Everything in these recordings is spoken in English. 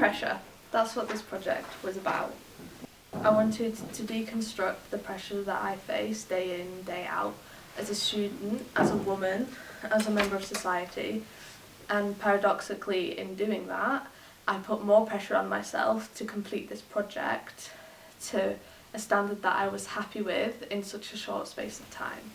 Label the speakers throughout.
Speaker 1: pressure. That's what this project was about. I wanted to deconstruct the pressure that I face day in, day out, as a student, as a woman, as a member of society, and paradoxically in doing that, I put more pressure on myself to complete this project to a standard that I was happy with in such a short space of time.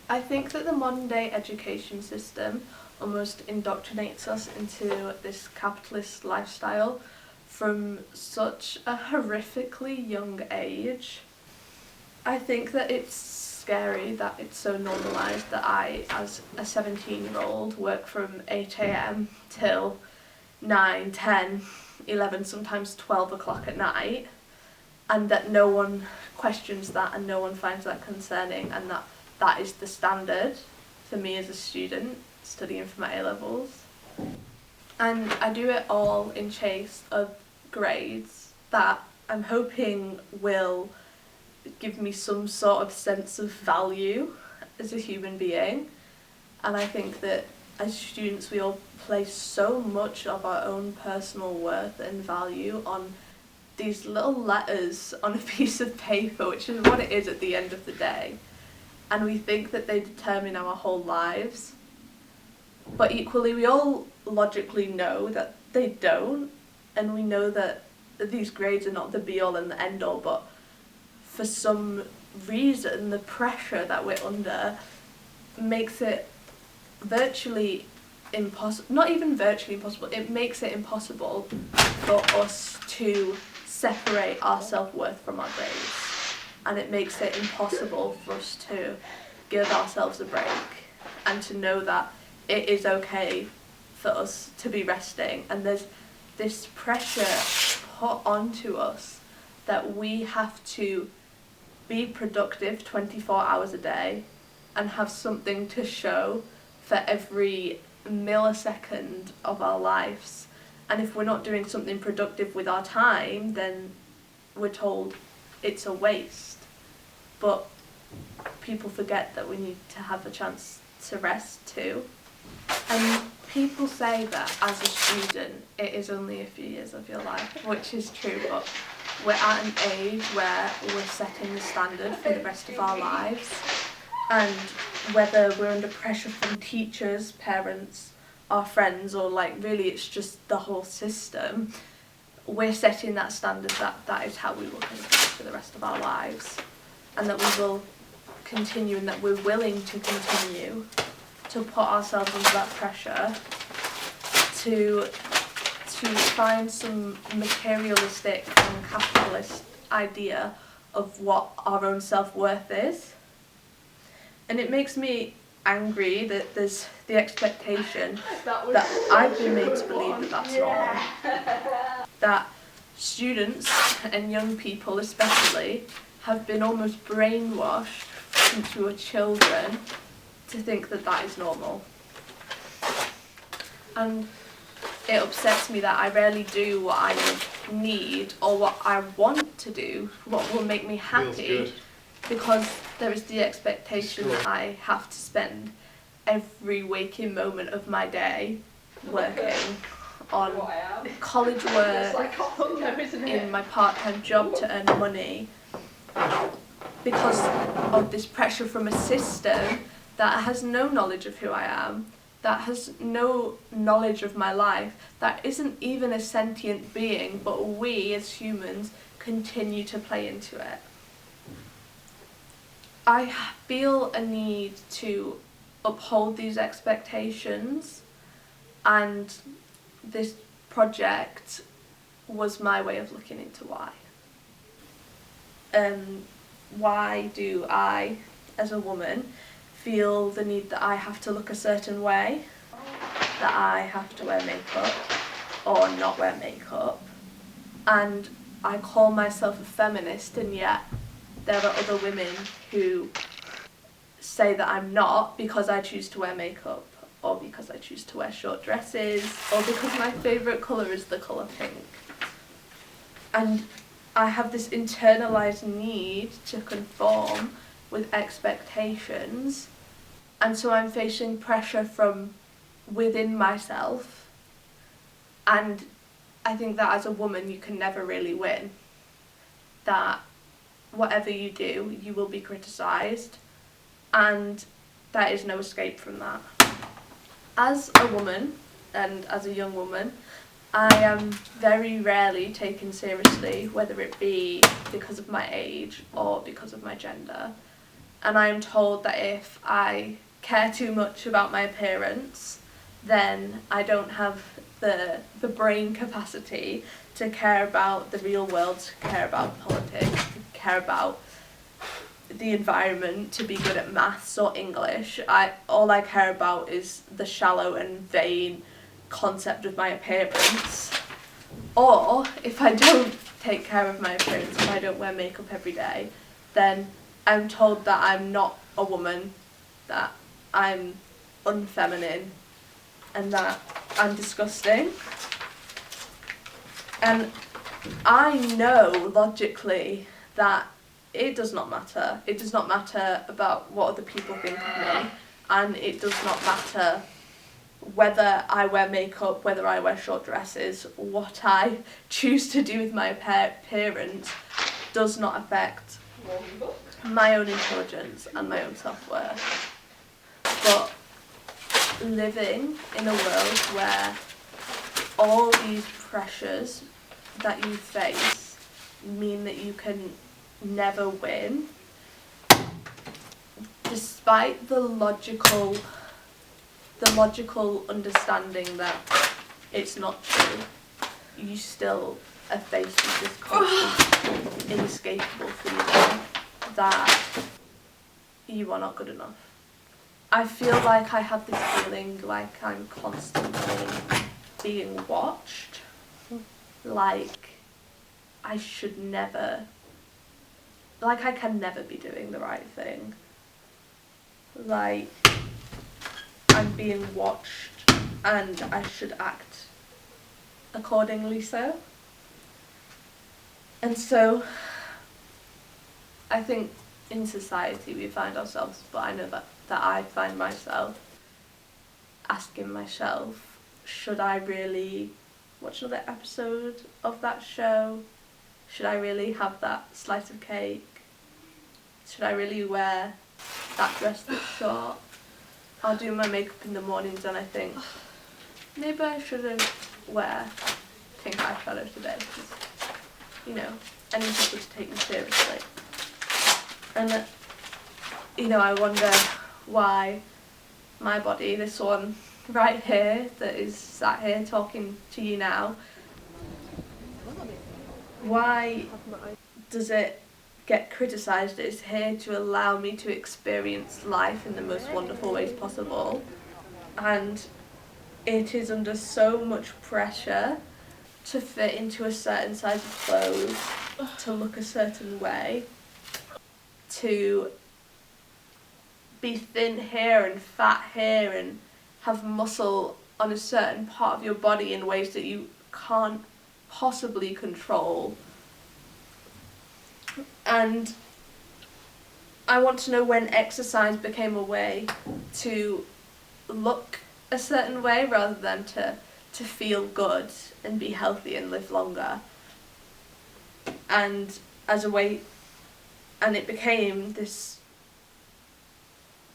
Speaker 1: I think that the modern day education system almost indoctrinates us into this capitalist lifestyle from such a horrifically young age. I think that it's scary that it's so normalised that I, as a 17-year-old, work from 8 a.m. till 9, 10, 11, sometimes 12 o'clock at night, and that no one questions that and no one finds that concerning, and that is the standard for me as a student studying for my A-levels. And I do it all in chase of grades that I'm hoping will give me some sort of sense of value as a human being. And I think that as students we all place so much of our own personal worth and value on these little letters on a piece of paper, which is what it is at the end of the day. And we think that they determine our whole lives. But equally, we all logically know that they don't, and we know that these grades are not the be-all and the end-all, but for some reason, the pressure that we're under makes it virtually impossible, not even virtually impossible, it makes it impossible for us to separate our self-worth from our grades. And it makes it impossible for us to give ourselves a break and to know that it is okay for us to be resting. And there's this pressure put onto us that we have to be productive 24 hours a day and have something to show for every millisecond of our lives. And if we're not doing something productive with our time, then we're told it's a waste. But people forget that we need to have a chance to rest too. And people say that as a student it is only a few years of your life, which is true, but we're at an age where we're setting the standard for the rest of our lives. And whether we're under pressure from teachers, parents, our friends, or really it's just the whole system, we're setting that standard that is how we will continue for the rest of our lives. And that we will continue and that we're willing to continue to put ourselves under that pressure to find some materialistic and capitalist idea of what our own self-worth is. And it makes me angry that there's the expectation that I've been made to believe that that's normal. That students and young people especially have been almost brainwashed since we were children to think that that is normal. And it upsets me that I rarely do what I need or what I want to do, what will make me happy, because there is the expectation that I have to spend every waking moment of my day working on college work, in my part-time job to earn money, because of this pressure from a system that has no knowledge of who I am, that has no knowledge of my life, that isn't even a sentient being, but we as humans continue to play into it. I feel a need to uphold these expectations, and this project was my way of looking into why. Why do I, as a woman, feel the need that I have to look a certain way, that I have to wear makeup or not wear makeup, and I call myself a feminist, and yet there are other women who say that I'm not because I choose to wear makeup, or because I choose to wear short dresses, or because my favourite colour is the colour pink. And I have this internalised need to conform with expectations, and so I'm facing pressure from within myself, and I think that as a woman you can never really win. That whatever you do, you will be criticised, and there is no escape from that. As a woman, and as a young woman, I am very rarely taken seriously, whether it be because of my age or because of my gender. And I am told that if I care too much about my appearance, then I don't have the brain capacity to care about the real world, to care about politics, to care about the environment, to be good at maths or English. All I care about is the shallow and vain concept of my appearance. Or if I don't take care of my appearance, if I don't wear makeup every day, then I'm told that I'm not a woman, that I'm unfeminine, and that I'm disgusting. And I know logically that it does not matter. It does not matter about what other people think of me, and it does not matter whether I wear makeup, whether I wear short dresses. What I choose to do with my appearance does not affect my own intelligence and my own self-worth. But living in a world where all these pressures that you face mean that you can never win, despite the logical understanding that it's not true, you still are faced with this constant, inescapable feeling that you are not good enough. I feel like I have this feeling like I'm constantly being watched, like I should never, like I can never be doing the right thing, like I'm being watched and I should act accordingly so. And so I think in society we find ourselves, but I know that I find myself asking myself, should I really watch another episode of that show? Should I really have that slice of cake? Should I really wear that dress that's short? I'll do my makeup in the mornings and I think, maybe I shouldn't wear pink eyeshadow today because, you know, I need people to take me seriously. And, you know, I wonder why my body, this one right here that is sat here talking to you now, why does it get criticised? It's here to allow me to experience life in the most wonderful ways possible, and it is under so much pressure to fit into a certain size of clothes, to look a certain way, to be thin here and fat here and have muscle on a certain part of your body in ways that you can't possibly control. And I want to know when exercise became a way to look a certain way rather than to feel good and be healthy and live longer. And as a way, and it became this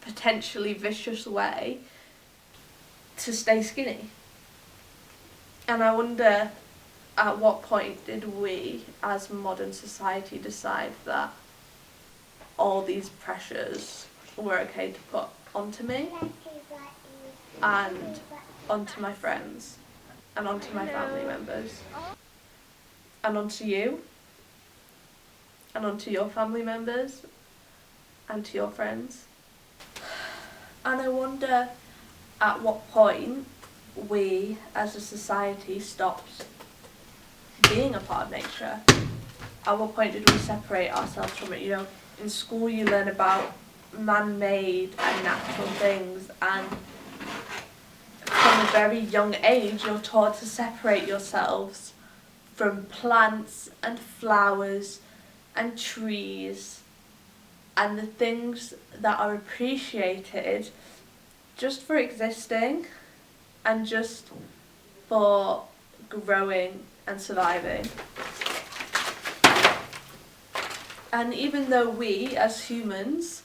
Speaker 1: potentially vicious way to stay skinny. And I wonder, at what point did we as modern society decide that all these pressures were okay to put onto me and onto my friends and onto my family members and onto you and onto your family members and to your friends? And I wonder at what point we as a society stopped being a part of nature. At what point did we separate ourselves from it? You know, in school you learn about man-made and natural things, and from a very young age you're taught to separate yourselves from plants and flowers and trees and the things that are appreciated just for existing and just for growing and surviving. And even though we, as humans,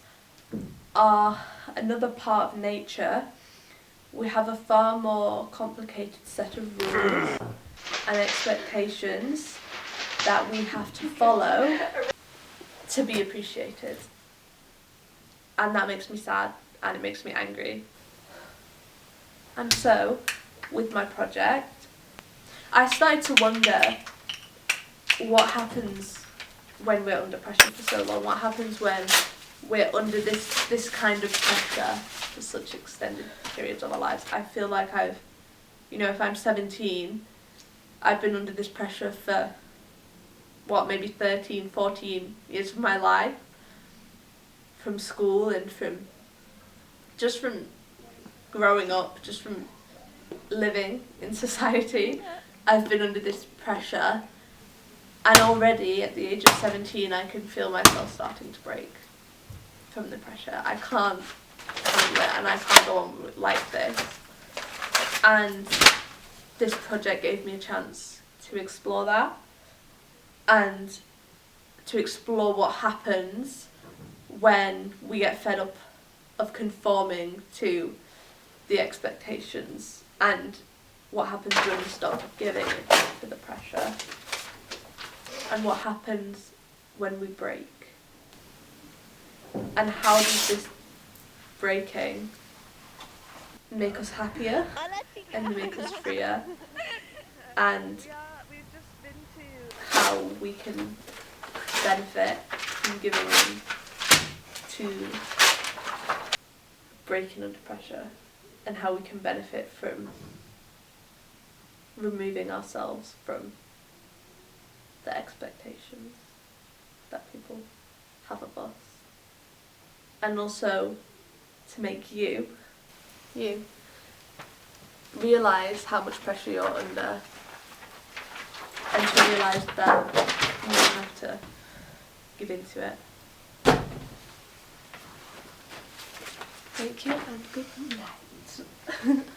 Speaker 1: are another part of nature, we have a far more complicated set of rules and expectations that we have to follow to be appreciated. And that makes me sad and it makes me angry. And so, with my project, I started to wonder what happens when we're under pressure for so long, what happens when we're under this kind of pressure for such extended periods of our lives. I feel like if I'm 17, I've been under this pressure for, maybe 13, 14 years of my life, from school and from growing up, just from living in society. I've been under this pressure, and already at the age of 17 I can feel myself starting to break from the pressure. I can't handle it and I can't go on like this. And this project gave me a chance to explore that and to explore what happens when we get fed up of conforming to the expectations, and what happens when we stop giving to the pressure, and what happens when we break, and how does this breaking make us happier and make us freer, and how we can benefit from giving in to breaking under pressure, and how we can benefit from removing ourselves from the expectations that people have of us, and also to make you realise how much pressure you're under, and to realise that you don't have to give into it. Thank you and good night.